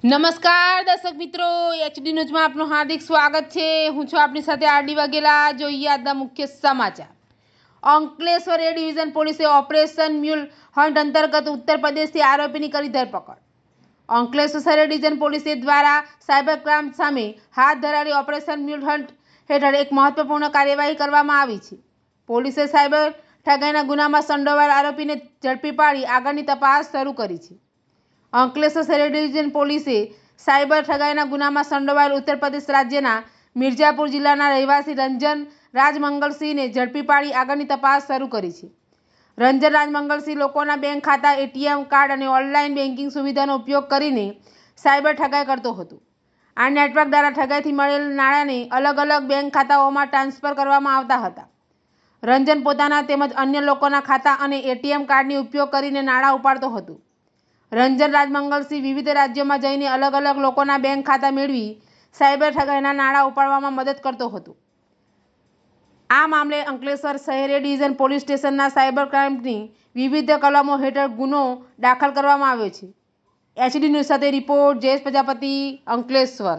નમસ્કાર દર્શક મિત્રો, એચડી ન્યૂઝમાં આપનું હાર્દિક સ્વાગત છે। હું છું આપની સાથે આરડી વાઘેલા। જોઈએ આજના મુખ્ય સમાચાર। અંકલેશ્વર એ ડિવિઝન પોલીસે ઓપરેશન મ્યુલ હન્ટ અંતર્ગત ઉત્તર પ્રદેશથી આરોપીની કરી ધરપકડ। અંકલેશ્વર શહેર ડિવિઝન પોલીસ દ્વારા સાયબર ક્રાઇમ સામે હાથ ધરાયેલી ઓપરેશન મ્યુલ હન્ટ હેઠળ એક મહત્વપૂર્ણ કાર્યવાહી કરવામાં આવી છે। પોલીસે સાયબર ઠગાઈના ગુનામાં સંડોવાયેલ આરોપીને ઝડપી પાડી આગળની તપાસ શરૂ કરી છે। અંકલેશ્વર શહેર ડિવિઝન પોલીસે સાયબર ઠગાઈના ગુનામાં સંડોવાયેલ ઉત્તર પ્રદેશ રાજ્યના મિર્ઝાપુર જિલ્લાના રહેવાસી રંજન રાજમંગલસિંહને ઝડપી પાડી આગળની તપાસ શરૂ કરી છે। રંજન રાજમંગલસિંહ લોકોના બેંક ખાતા, એટીએમ કાર્ડ અને ઓનલાઈન બેન્કિંગ સુવિધાનો ઉપયોગ કરીને સાયબર ઠગાઈ કરતો હતો। આ નેટવર્ક દ્વારા ઠગાઈથી મળેલ નાણાંને અલગ અલગ બેંક ખાતાઓમાં ટ્રાન્સફર કરવામાં આવતા હતા। રંજન પોતાના તેમજ અન્ય લોકોના ખાતા અને એટીએમ કાર્ડનો ઉપયોગ કરીને નાણાં ઉપાડતો હતો। રંજન રાજમંગલસિંહ વિવિધ રાજ્યોમાં જઈને અલગ અલગ લોકોના બેંક ખાતા મેળવી સાયબર ઠગાઈના નાણાં ઉપાડવામાં મદદ કરતો હતો। આ મામલે અંકલેશ્વર શહેર ડિવિઝન પોલીસ સ્ટેશનના સાયબર ક્રાઇમની વિવિધ કલમો હેઠળ ગુનો દાખલ કરવામાં આવ્યો છે। એચડી ન્યૂઝ સાથે રિપોર્ટ જયેશ પ્રજાપતિ, અંકલેશ્વર।